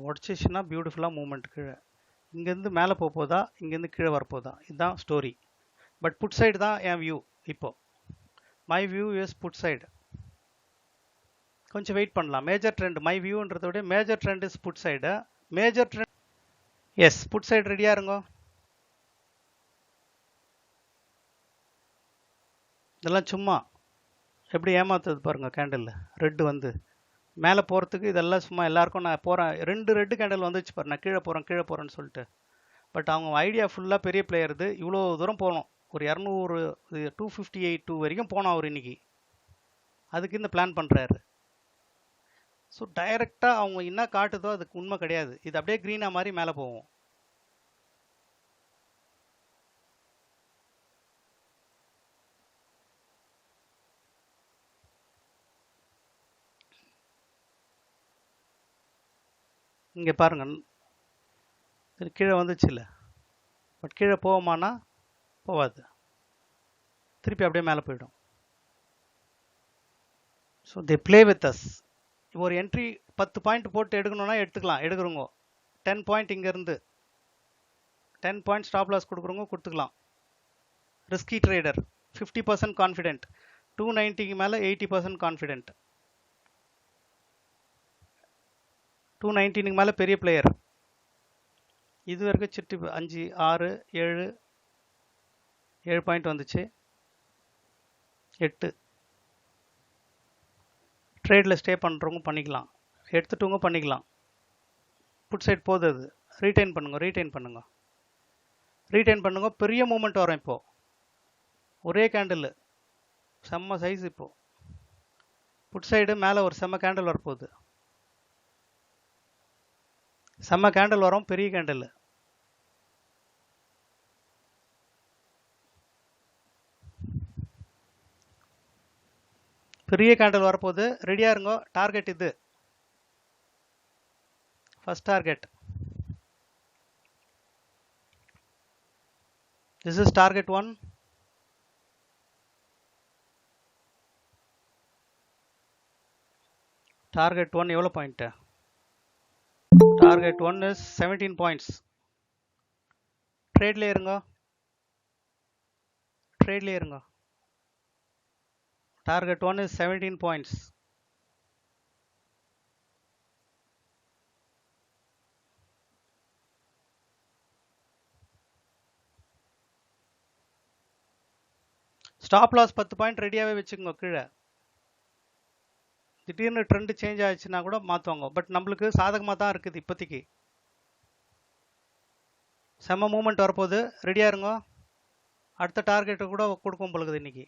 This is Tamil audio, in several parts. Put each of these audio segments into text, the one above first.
உடச்சிச்சுன்னா பியூட்டிஃபுல்லாக மூவ்மெண்ட் கீழே. இங்கேருந்து மேலே போதா, இங்கேருந்து கீழே வரப்போதா, இதுதான் ஸ்டோரி. பட் புட் சைடு தான் என் வியூ. இப்போ my view is put side. கொஞ்சம் வெயிட் பண்ணலாம். மேஜர் ட்ரெண்ட் மை வியூன்றத விட major trend is put side. Major trend is put side ரெடியாக இருங்கோ. இதெல்லாம் சும்மா எப்படி ஏமாத்துறது பாருங்க. கேண்டில் ரெட்டு வந்து மேலே போகிறதுக்கு இதெல்லாம் சும்மா எல்லாருக்கும் நான் போகிறேன் 2 ரெட்டு கேண்டில் வந்துச்சு பாரு, நான் கீழே போகிறேன்னு சொல்லிட்டு. பட் அவங்க ஐடியா ஃபுல்லாக பெரிய பிளேயர் இது. இவ்வளோ தூரம் போகணும், ஒரு 200 258 வரைக்கும் போனோம் அவர் இன்னைக்கு. அதுக்கு இந்த பிளான் பண்ணுறாரு. ஸோ டைரெக்டாக அவங்க என்ன காட்டுதோ அதுக்கு உண்மை கிடையாது. இது அப்படியே க்ரீனாக மாதிரி மேலே போவோம். இங்கே பாருங்க, கீழே வந்துச்சு இல்லை, பட் கீழே போவோமானா போகாது, திருப்பி அப்படியே மேலே போயிடும். So they play with us. ஒரு என்ட்ரி 10 பாயிண்ட் போட்டு எடுக்கணும்னா எடுத்துக்கலாம், எடுக்கிறோங்க. 10 பாயிண்ட் இங்கேருந்து 10 பாயிண்ட் ஸ்டாப் லாஸ் கொடுக்குறவங்க கொடுத்துக்கலாம். ரிஸ்கி ட்ரேடர் 50% கான்ஃபிடென்ட், 290க்கு மேலே 80% கான்ஃபிடென்ட், 219க்கு மேலே பெரிய பிளேயர். இது வரைக்கும் சிட்டி 5 6 7 பாயிண்ட் வந்துச்சு, 8. ட்ரேடில் ஸ்டே பண்ணுறவங்க பண்ணிக்கலாம், எடுத்துட்டவங்க பண்ணிக்கலாம். புட் சைட் போகுது, அது ரீட்டைன் பண்ணுங்க. பெரிய மூமெண்ட் வரும். இப்போது ஒரே கேண்டில் செம்ம சைஸ். இப்போது புட் சைடு மேலே ஒரு செம்ம கேண்டில் வரப்போகுது. செம்ம கேண்டில் வரும், பெரிய கேண்டில். பெரிய கேண்டில் வரப்போகுது, ரெடியாக இருங்கோ. டார்கெட் இது first target. This is target 1. Target 1 எவ்வளோ பாயிண்ட்டு? Target 1 is 17 points. ட்ரேட்லேயே இருங்க. Target 1 is 17 points. Stop loss 10 point ரெடியாகவே வச்சுக்கோங்க. கீழே திடீர்னு ட்ரெண்ட் சேஞ்ச் ஆயிடுச்சுன்னா கூட மாற்றுவாங்க. பட் நம்மளுக்கு சாதகமாக தான் இருக்குது இப்போதைக்கு. செம்ம மூமெண்ட் வரப்போகுது, ரெடியாக இருங்க. அடுத்த டார்கெட்டை கூட கொடுக்கும் பொழுது இன்னைக்கு.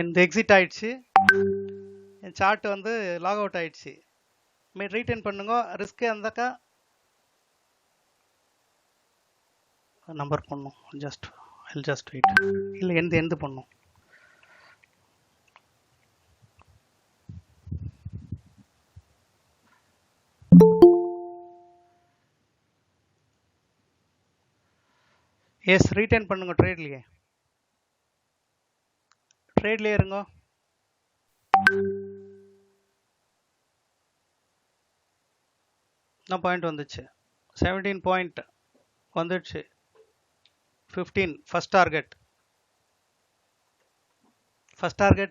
இந்த எக்ஸிட் ஆயிடுச்சு, என் சார்ட் வந்து லாக் அவுட் ஆயிடுச்சு. ரீட்டைன் பண்ணுங்க. ரிஸ்க் இருந்தாக்கா நம்பர் பண்ணும். Just wait. இல்லை எந்த பண்ணும். எஸ் ரீட்டைன் பண்ணுங்க. ட்ரேட்லேயே இருங்க. என்ன பாயிண்ட் வந்துச்சு? 17 பாயிண்ட் வந்துடுச்சு. 15 ஃபர்ஸ்ட் டார்கெட்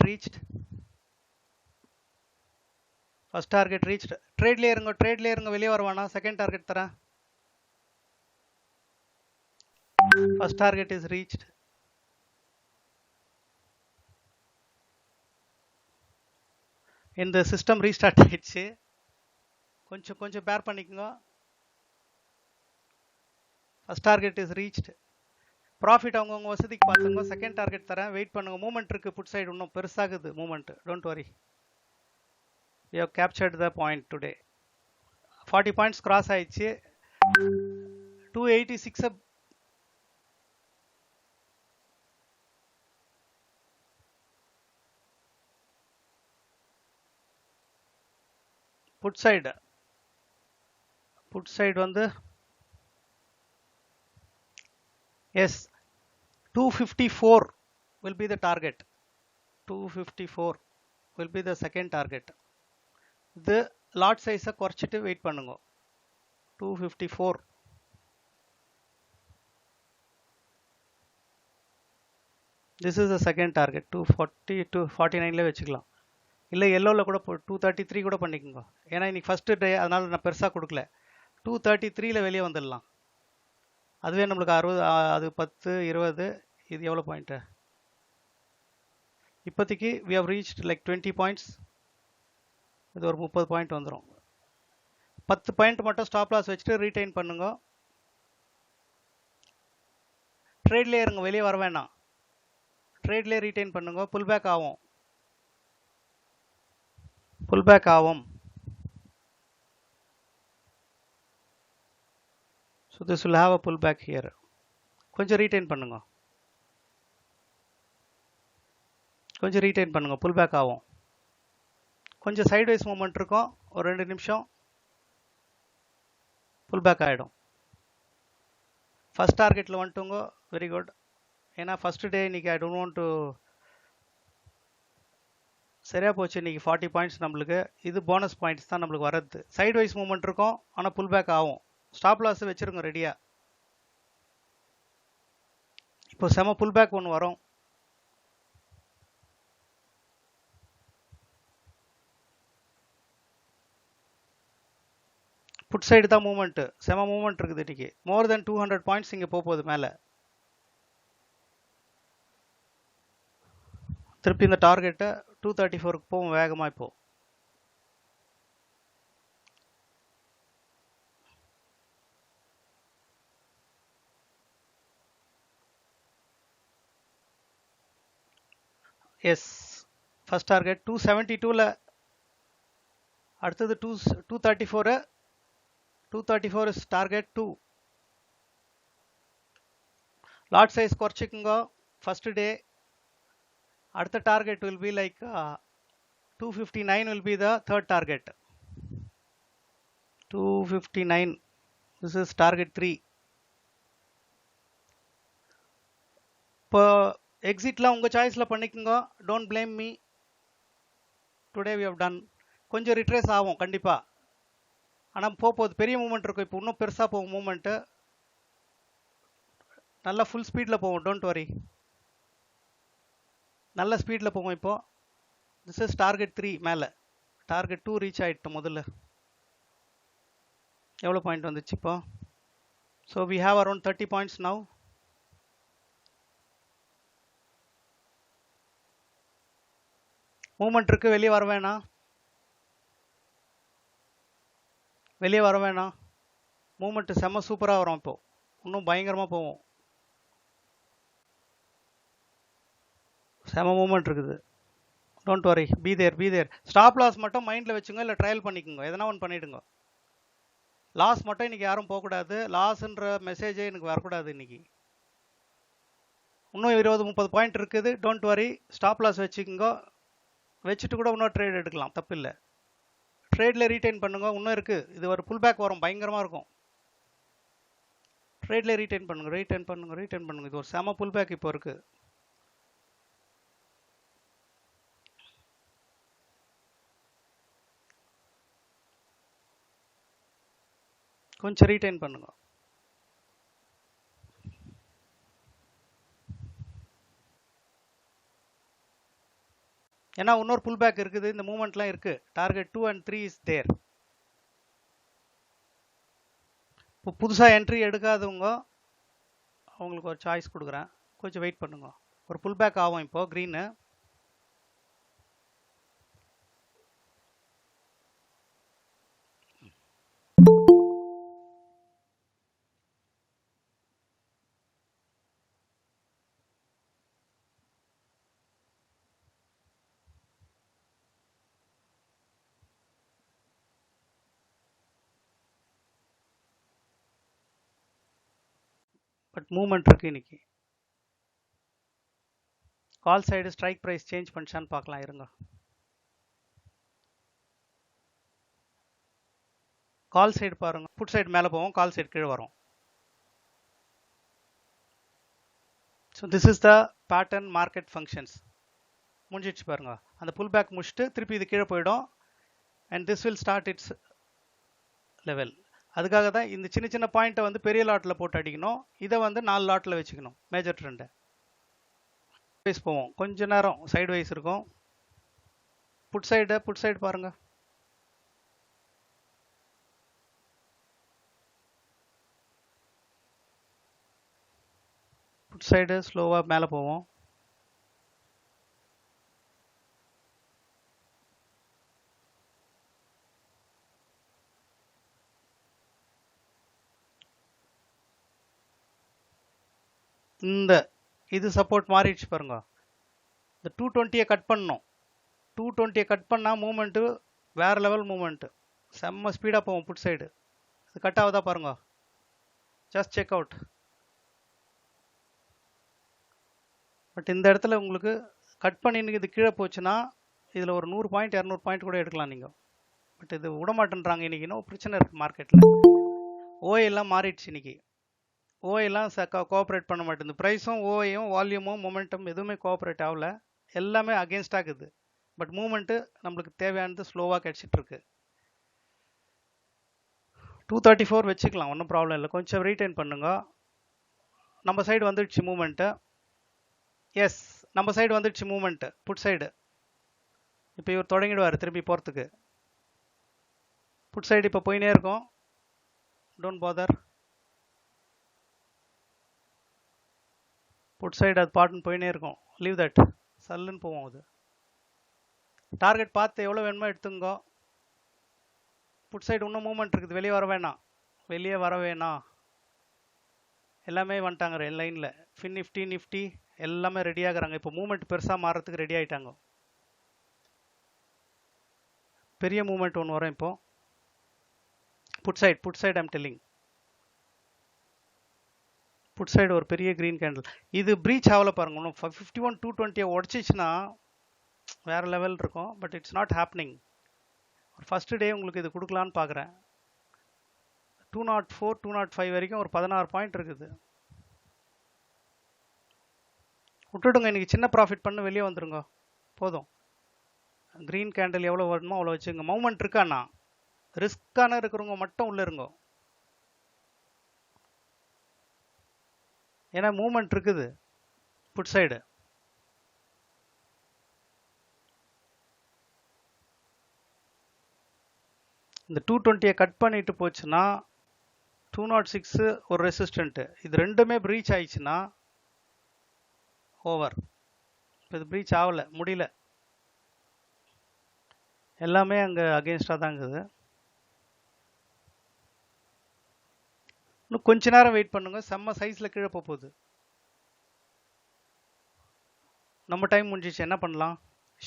ரீச்ட். ட்ரேட்லேயே இருங்க. வெளியே வருவானா? செகண்ட் டார்கெட் தரேன். First target is reached. இந்த சிஸ்டம் ரீஸ்டார்ட் ஆயிடுச்சு. கொஞ்சம் பேர் பண்ணிக்கோங்க. First target is reached. Profit அவங்கவுங்க வசதிக்கு பார்த்துங்க. செகண்ட் டார்கெட் தரேன், வெயிட் பண்ணுங்க. மூமெண்ட் இருக்கு புட் சைடு, இன்னும் பெருசாகுது moment. Don't worry, you have captured the point today. 40 points cross ஆயிடுச்சு. 286 புட் சைடு வந்து எஸ் 254 will be the target. 254 will be the second target. இது லாட் சைஸை குறைச்சிட்டு வெயிட் பண்ணுங்க. 254 this is the second target. 240 249ல வச்சுக்கலாம். இல்லை எல்லோவில் கூட 233 கூட பண்ணிக்கோங்க. ஏன்னா இன்னைக்கு ஃபர்ஸ்ட் டே, அதனால நான் பெருசாக கொடுக்கல. 233ல வெளியே வந்துடலாம். அதுவே நம்மளுக்கு 60, அது 10 20, இது எவ்வளோ பாயிண்ட்டு இப்போதைக்கு we have reached like 20 points. இது ஒரு 30 பாயிண்ட் வந்துடும். 10 பாயிண்ட் மட்டும் ஸ்டாப் லாஸ் வச்சுட்டு ரீடைன் பண்ணுங்க. ட்ரேட்லேயே இருங்க, வெளியே வர வேணாம். ட்ரேட்லேயே ரீடைன் பண்ணுங்க. புல் பேக் ஆகும். So this will have a pullback here. கொஞ்சம் ரீடைன் பண்ணுங்க. புல் பேக் ஆகும். கொஞ்சம் சைட்வைஸ் மூவ்மெண்ட் இருக்கும். ஒரு 2 நிமிஷம் புல் பேக் ஆகிடும். ஃபர்ஸ்ட் டார்கெட்டில் வந்துட்டுங்க. Very good. ஏன்னா ஃபர்ஸ்ட் டே இன்னைக்கு ஐ டோன்ட் வாண்ட் டு சரியா போச்சு. இன்னைக்கு 40 பாயிண்ட்ஸ் நம்மளுக்கு. இது போனஸ் பாயிண்ட்ஸ் தான் நம்மளுக்கு வரது. சைட்வைஸ் மூவ்மெண்ட் இருக்கும், ஆனால் புல் பேக் ஆகும். ஸ்டாப் லாஸ் வச்சிருங்க ரெடியா. இப்போ செம புல் பேக் ஒன்று வரும். புட் சைடு தான் மூவ்மெண்ட். செம மூவ்மெண்ட் இருக்குது இன்னைக்கு. மோர் தென் 200 பாயிண்ட்ஸ் இங்கே போகுது மேலே. திருப்பி இந்த டார்கெட்டை 234க்கு போகும் வேகமாக. இப்போ எஸ் ஃபர்ஸ்ட் டார்கெட் 272ல, அடுத்தது 234. 234 இஸ் டார்கெட் 2. லாட் சைஸ் குறைச்சிக்குங்க ஃபர்ஸ்ட் டே. அடுத்த target will be like 259 will be the third target. 259, this is target 3. இப்போ எக்ஸிட்லாம் உங்கள் சாய்ஸில் பண்ணிக்கோங்க. Don't blame me. Today we have done. கொஞ்சம் ரிட்ரேஸ் ஆகும் கண்டிப்பாக. ஆனால் போகுது, பெரிய மூவ்மெண்ட் இருக்கும். இப்போ இன்னும் பெருசாக போகும் மூவ்மெண்ட்டு. நல்லா ஃபுல் ஸ்பீடில் போகும். டோன்ட் வரி, நல்ல ஸ்பீடில் போகும். இப்போ திஸ் இஸ் டார்கெட் 3 மேலே. டார்கெட் 2 ரீச் ஆகிட்டு முதல்ல. எவ்வளோ பாயிண்ட் வந்துச்சு இப்போ? So we have around 30 points now. Movement இருக்கு, வெளியே வர வேணாம். மூவ்மெண்ட் செம்ம சூப்பராக வரும். இப்போ இன்னும் பயங்கரமாக போவோம். செம மூவ்மெண்ட் இருக்குது. Don't worry, be there. Stop loss மட்டும் மைண்டில் வச்சுங்க, இல்லை ட்ரையல் பண்ணிக்கோங்க. எதனா ஒன்று பண்ணிவிடுங்க. லாஸ் மட்டும் இன்றைக்கி யாரும் போகக்கூடாது. லாஸ்ன்ற மெசேஜே எனக்கு வரக்கூடாது இன்றைக்கி. இன்னும் 20-30 பாயிண்ட் இருக்குது. டோன்ட் வரி, ஸ்டாப் லாஸ் வச்சுக்கோங்க. வச்சுட்டு கூட இன்னொரு ட்ரேட் எடுக்கலாம், தப்பு இல்லை. ட்ரேடில் ரீடைன் பண்ணுங்க. இன்னும் இருக்குது. இது ஒரு புல் பேக் வரும், பயங்கரமாக இருக்கும். ட்ரேடில் ரீடைன் பண்ணுங்க. இது ஒரு செம புல் பேக் இப்போ இருக்குது. கொஞ்சம் ரீடைன் பண்ணுங்க. ஏன்னா இன்னொரு புல் பேக் இருக்குது. இந்த மூவ்மெண்ட்லாம் இருக்குது. Target 2 and 3 is there. இப்போ புதுசாக என்ட்ரி எடுக்காதவங்க அவங்களுக்கு ஒரு சாய்ஸ் கொடுக்குறேன். கொஞ்சம் வெயிட் பண்ணுங்க. ஒரு புல் பேக் ஆகும் இப்போ க்ரீனு. பட் மூவ்மெண்ட் இருக்குது இன்னைக்கு. Call side strike price change பண்ணிச்சான்னு பார்க்கலாம் இருங்க. கால் சைடு பாருங்க, புட் சைடு மேலே போவோம், கால் சைடு கீழே வரும். So this is the pattern market functions. முடிஞ்சிடுச்சு பாருங்க. அந்த புல் பேக் முடிச்சுட்டு திருப்பி இது கீழே போயிடும். And this will start it's level. அதுக்காக தான் இந்த சின்ன சின்ன பாயிண்ட்டை வந்து பெரிய லாட்டில் போட்டு அடிக்கணும். இதை வந்து 4 லாட்டில் வச்சுக்கணும் மேஜர் ட்ரெண்டை. வைஸ் போவோம், கொஞ்ச நேரம் சைடு வைஸ் இருக்கும். புட் சைடு பாருங்க. புட் சைடு ஸ்லோவாக மேலே போவோம். இந்த இது சப்போர்ட் மாறிடுச்சு பாருங்க. இந்த 220 கட் பண்ணணும். 220 கட் பண்ணால் மூமெண்ட்டு வேறு லெவல் மூமெண்ட்டு, செம்ம ஸ்பீடாக போவோம் புட் சைடு. இது கட் ஆகுதா பாருங்க, ஜஸ்ட் செக் அவுட். பட் இந்த இடத்துல உங்களுக்கு கட் பண்ணி இது கீழே போச்சுன்னா இதில் ஒரு 100 பாயிண்ட் 200 பாயிண்ட் கூட எடுக்கலாம் நீங்கள். பட் இது விட மாட்டேன்றாங்க இன்றைக்கி. இன்னும் பிரச்சனை இருக்குது மார்க்கெட்டில். ஓஎல்லாம் மாறிடுச்சு இன்றைக்கி. ஓஎல்லாம் கோஆப்ரேட் பண்ண மாட்டேங்குது. ப்ரைஸும் ஓஐயும் வால்யூமும் மொமெண்டம் எதுவுமே கோஆப்ரேட் ஆகல, எல்லாமே அகேன்ஸ்டாக இருக்குது. பட் மூமெண்ட்டு நம்மளுக்கு தேவையானது ஸ்லோவாக கிடச்சிட்ருக்கு. 234 வச்சுக்கலாம், ஒன்றும் ப்ராப்ளம் இல்லை. கொஞ்சம் ரீட்டைன் பண்ணுங்க. நம்ம சைடு வந்துடுச்சு மூமெண்ட்டு. எஸ், நம்ம சைடு வந்துடுச்சு மூமெண்ட்டு புட் சைடு. இப்போ இவர் தொடங்கிடுவார் திரும்பி போகிறதுக்கு. புட் சைடு இப்போ போயினே இருக்கும், டோன்ட் பாதர். புட் சைடு அது பாட்டுன்னு போயினே இருக்கும், லீவ் தட். சல்லுன்னு போவோம். அது டார்கெட் பார்த்து எவ்வளோ வேணுமோ எடுத்துங்கோ. புட் சைடு இன்னும் மூவ்மெண்ட் இருக்குது, வெளியே வர வேணாம். எல்லாமே வந்துட்டாங்க லைனில். ஃபின் நிஃப்டி எல்லாமே ரெடி ஆகுறாங்க. இப்போ மூவ்மெண்ட் பெருசாக மாறத்துக்கு ரெடி ஆகிட்டாங்க. பெரிய மூவ்மெண்ட் ஒன்று வரும் இப்போ put side I'm telling. Put side ஒரு பெரிய க்ரீன் கேண்டில். இது ப்ரீச் ஆகல பாருங்க. இன்னும் 51 220 உடச்சிச்சுன்னா வேறு லெவல் இருக்கும். But it's not happening. ஒரு ஃபஸ்ட்டு டே உங்களுக்கு இது கொடுக்கலான்னு பார்க்குறேன். 204 205 வரைக்கும் ஒரு 16 பாயிண்ட் இருக்குது. விட்டுடுங்க, இன்றைக்கி சின்ன ப்ராஃபிட் பண்ணி வெளியே வந்துடுங்க போதும். க்ரீன் கேண்டில் எவ்வளோ வரணுமோ அவ்வளோ வச்சுங்க. மூவ்மெண்ட் இருக்காண்ணா, ரிஸ்க்கான இருக்கிறவங்க மட்டும் உள்ளே இருங்கோ. ஏன்னா மூவ்மெண்ட் இருக்குது புட் சைடு. இந்த 220 கட் பண்ணிட்டு போச்சுன்னா 206 ஒரு ரெசிஸ்டன்ட்டு, இது ரெண்டுமே ப்ரீச் ஆயிடுச்சுன்னா ஓவர். இப்போ இது ப்ரீச் ஆகலை, முடியல, எல்லாமே அங்கே அகெயின்ஸ்டாக தான் இருக்குது. இன்னும் கொஞ்ச நேரம் வெயிட் பண்ணுங்க, செம்ம சைஸில் கீழே போகுது. நம்ம டைம் முடிஞ்சிச்சு, என்ன பண்ணலாம்?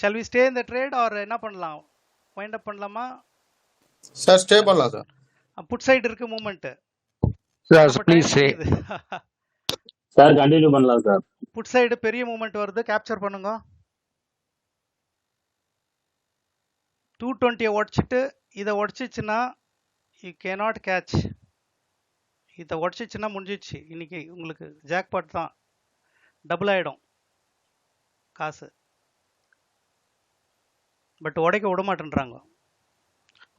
ஷால் வி ஸ்டே இந்த ட்ரேட் ஆர் என்ன பண்ணலாம்? வைண்ட் அப் பண்ணலாமா சார்? ஸ்டே பண்ணலாம் சார். புட் சைடு இருக்கு movement sir please stay. Sir continue பண்ணலாம் சார். புட் சைடு பெரிய மூவ்மெண்ட் வருது, கேப்சர் பண்ணுங்க. 220 உடச்சிட்டு இதை உடச்சிச்சுன்னா யூ கேனாட் கேட்ச். இதை உடச்சிச்சுன்னா முடிஞ்சிச்சு, இன்னைக்கு உங்களுக்கு ஜாக்பாட் தான், டபுள் ஆகிடும் காசு. பட் உடைக்க விட மாட்டேன்றாங்க.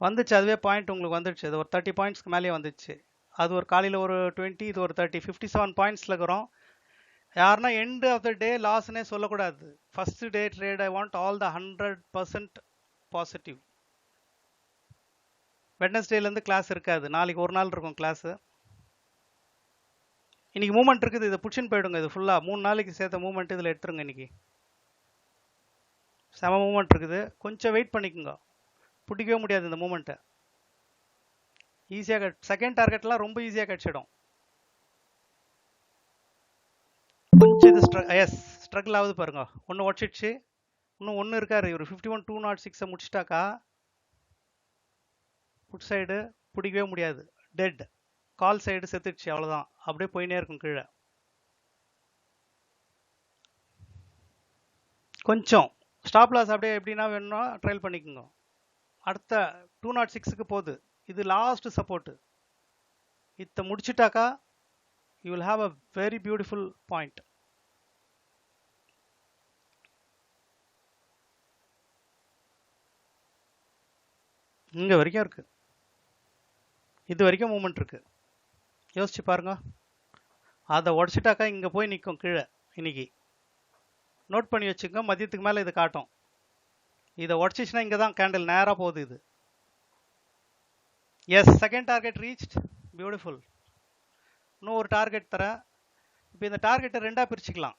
வந்துச்சு அதுவே பாயிண்ட் உங்களுக்கு வந்துடுச்சு. அது ஒரு 30 பாயிண்ட்ஸ்க்கு மேலேயே வந்துடுச்சு. அது ஒரு காலையில் ஒரு 20, இது ஒரு 30, 57 பாயிண்ட்ஸில் இருக்கிறோம். யாருன்னா எண்ட் ஆஃப் த டே லாஸ்னே சொல்லக்கூடாது. First day trade I want all the 100% positive. வெட்னஸ்டேலேருந்து கிளாஸ் இருக்காது, நாளைக்கு ஒரு நாள் இருக்கும் கிளாஸு. இன்னைக்கு மூவ்மெண்ட் இருக்குது, இதை புடிச்சுன்னு போயிடுங்க. இது ஃபுல்லாக 3 நாளைக்கு சேர்த்த மூவ்மெண்ட் இதில் எடுத்துருங்க. இன்னைக்கு செம மூவ்மெண்ட் இருக்குது, கொஞ்சம் வெயிட் பண்ணிக்கோங்க. பிடிக்கவே முடியாது இந்த மூமெண்ட்டை. ஈஸியாக செகண்ட் டார்கெட்லாம் ரொம்ப ஈஸியாக கிடச்சிடும். கொஞ்சம் இது ஸ்ட்ரகிள் ஆகுது பாருங்க. ஒன்று உடச்சிடுச்சு, இன்னும் ஒன்று இருக்காரு. இவர் 51 206 முடிச்சிட்டாக்கா புட் சைடு பிடிக்கவே முடியாது, டெட். கால் சைடு செத்துடுச்சு, அவ்வளோதான். அப்படியே போயினே இருக்கும் கீழே. கொஞ்சம் ஸ்டாப் லாஸ் அப்படியே எப்படின்னா வேணும்னா ட்ரையல் பண்ணிக்கோங்க. அடுத்த 206க்கு போகுது, இது லாஸ்ட் சப்போர்ட். இதை முடிச்சிட்டாக்கா you will have a very beautiful point. இங்க வரைக்கும் இருக்கு, இது வரைக்கும் மூவ்மெண்ட் இருக்கு. யோசிச்சு பாருங்க. அதை உடச்சிட்டாக்கா இங்க போய் நிற்கும் கீழே. இன்னைக்கு நோட் பண்ணி வச்சுக்கோங்க, மதியத்துக்கு மேலே இது காட்டும். இதை உடச்சிச்சுன்னா இங்கே தான் கேண்டில் நேராக போகுது இது. Yes, second target reached. Beautiful. இன்னும் ஒரு டார்கெட் தரேன். இப்போ இந்த டார்கெட்டை ரெண்டாக பிரிச்சுக்கலாம்.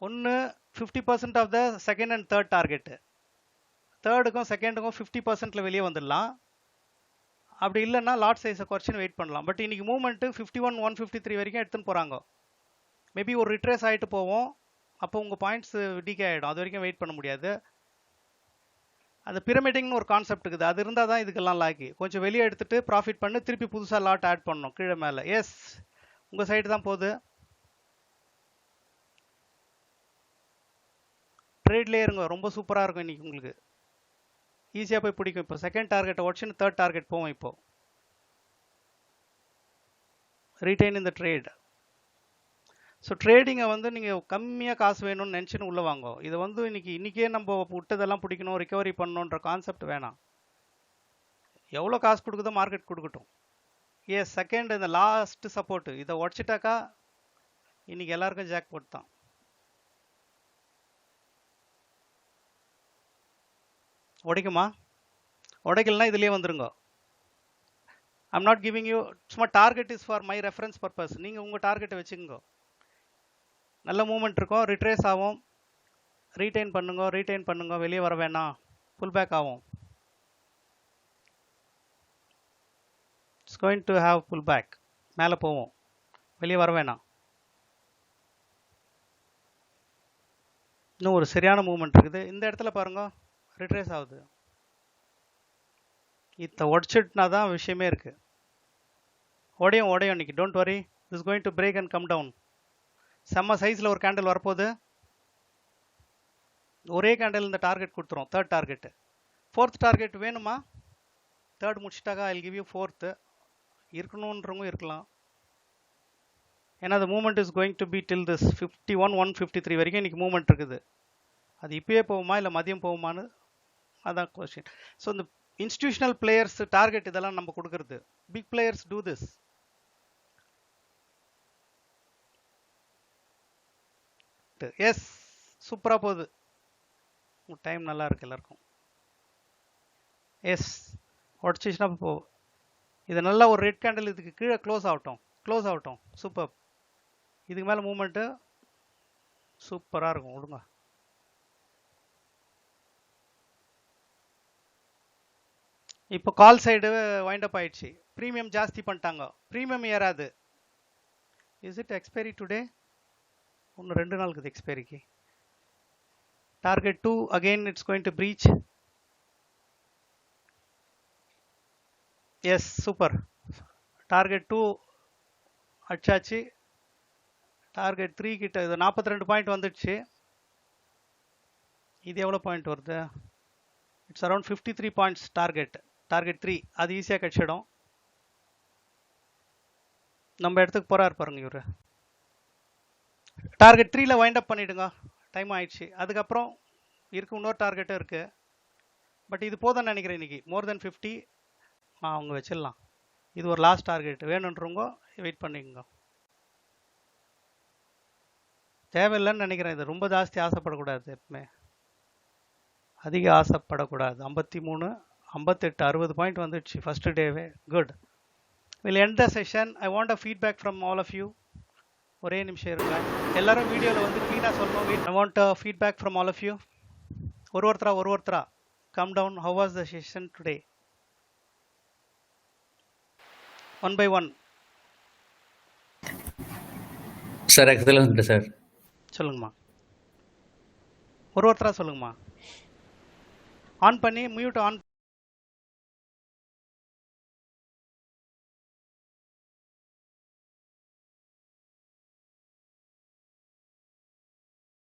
ஒன்று 50% off the second and third target. தேர்டுக்கும் செகண்டுக்கும் 50%ல வெளியே வந்துடலாம். அப்படி இல்லைன்னா லாட் சைஸை குறைச்சின்னு வெயிட் பண்ணலாம். பட் இன்னைக்கு மூவ்மெண்ட்டு 51 153 வரைக்கும் எடுத்துன்னு போகிறாங்க. மேபி ஒரு ரிட்ரேஸ் ஆகிட்டு போவோம். அப்போ உங்கள் பாயிண்ட்ஸ் டிகே ஆகிடும். அது வரைக்கும் வெயிட் பண்ண முடியாது. அந்த பிரமிடிங்னு ஒரு கான்செப்ட் இருக்குது, அது இருந்தால் தான் இதுக்கெல்லாம் லாக்கி. கொஞ்சம் வெளியே எடுத்துட்டு ப்ராஃபிட் பண்ணி திருப்பி புதுசாக லாட் ஆட் பண்ணணும் கீழே மேலே. எஸ், உங்கள் சைடு தான் போகுது. ட்ரேட்லேயே இருங்க, ரொம்ப சூப்பராக இருக்கும் இன்னைக்கு உங்களுக்கு. ஈஸியாக போய் பிடிக்கும். இப்போ செகண்ட் டார்கெட்டை உடச்சுன்னு தேர்ட் டார்கெட் போவோம். இப்போ ரீட்டைன் இந்த ட்ரேட். ஸோ ட்ரேடிங்கை வந்து நீங்கள் கம்மியாக காசு வேணும்னு நினச்சின்னு உள்ளே வாங்க. இதை வந்து இன்றைக்கே நம்ம விட்டதெல்லாம் பிடிக்கணும், ரிகவரி பண்ணணுன்ற கான்செப்ட் வேணாம். எவ்வளோ காசு கொடுக்குதோ மார்க்கெட் கொடுக்கட்டும். எஸ், செகண்ட் இந்த லாஸ்ட் சப்போர்ட்டு இதை உடச்சிட்டாக்கா இன்றைக்கி எல்லாருக்கும் ஜாக் போட் தான். உடைக்குமா? உடைக்கலனா இதுலேயே வந்துருங்க. ஐம் நாட் கிவிங் யூ, சும்மா target is for my reference purpose. நீங்கள் உங்கள் டார்கெட்டை வச்சுக்கோங்க. நல்ல மூவ்மெண்ட் இருக்கும், ரிட்ரேஸ் ஆகும், ரீட்டைன் பண்ணுங்க, வெளியே வர வேணாம், புல் பேக் ஆகும். It's going to have pull back. மேலே போவோம், வெளியே வர வேணாம். இன்னும் ஒரு சரியான மூவ்மெண்ட் இருக்குது. இந்த இடத்துல பாருங்க, ரிட்ரேஸ் ஆகுது. இதை உடச்சிட்டுனா தான் விஷயமே இருக்கு. உடையும் இன்னைக்கு. Don't worry, is going to break and come down. செம்ம சைஸில் ஒரு கேண்டில் வரப்போகுது. ஒரே கேண்டில் இந்த டார்கெட் கொடுத்துரும், தேர்ட் டார்கெட்டு. ஃபோர்த் டார்கெட் வேணுமா? தேர்ட் முடிச்சிட்டாக்கா ஐ கிவ் யூ ஃபோர்த்து. இருக்கணுன்றவங்க இருக்கலாம். ஏன்னா அந்த movement is going to be till this 51 153 வரைக்கும் இன்னைக்கு மூவ்மெண்ட் இருக்குது. அது இப்பயே போகுமா இல்லை மதியம் போகுமான்னு அதான் கொஸ்டின். ஸோ இந்த இன்ஸ்டிடியூஷனல் பிளேயர்ஸ் டார்கெட் இதெல்லாம் நம்ம கொடுக்கறது. Big players do this. Yes, சூப்பராக போகுது. டைம் நல்லா இருக்கு எல்லாருக்கும். எஸ், உடச்சிச்சுன்னா போ. இது நல்லா ஒரு ரெட் கேண்டில் இதுக்கு கீழே க்ளோஸ் ஆகட்டும். சூப்பர். இதுக்கு மேலே மூவ்மெண்ட்டு சூப்பராக இருக்கும். விடுங்க. இப்போ கால் சைடு வைண்ட் அப் ஆயிடுச்சு. ப்ரீமியம் ஜாஸ்தி பண்ணிட்டாங்க. ப்ரீமியம் ஏறாது. Is it expiry today? இன்னும் 2 நாள் இருக்குது எக்ஸ்பைரிக்கு. Target 2 again it's going to breach. Yes, super. Target 2 அடிச்சாச்சு. டார்கெட் 3 கிட்ட இது 42 பாயிண்ட் வந்துடுச்சு. இது எவ்வளோ பாயிண்ட் வருது? It's around 53 points target 3. அது ஈஸியாக கிடச்சிடும். நம்ம இடத்துக்கு போகிறாரு பாருங்க இவர். டார்கெட் 3ல வைண்ட் அப் பண்ணிவிடுங்க. டைம் ஆயிடுச்சு. அதுக்கப்புறம் இன்னொரு டார்கெட்டும் இருக்குது. பட் இது போதும்னு நினைக்கிறேன் இன்னைக்கு. மோர் தென் 50 அவங்க வச்சிடலாம். இது ஒரு லாஸ்ட் டார்கெட். வேணுன்றவங்க வெயிட் பண்ணிக்கோங்க. தேவையில்லைன்னு நினைக்கிறேன். இது ரொம்ப ஜாஸ்தி ஆசைப்படக்கூடாது. எப்பவுமே அதிக ஆசைப்படக்கூடாது. 53 58 60 பாயிண்ட் வந்துடுச்சு ஃபர்ஸ்ட் டேவே. Good. Will end the session. I want a feedback from all of you. ஒரே நிமிஷம் இருங்க. எல்லாரும் வீடியோவில் வந்து க்ளீனாக சொல்லணும். I want feedback from all of you. ஒருத்தரா calm down. How was the session today? One by one. Sir excellent sir. சொல்லுங்கம்மா. ஒருத்தரா சொல்லுங்கம்மா. ஆன் பண்ணி மியூட் ஆன்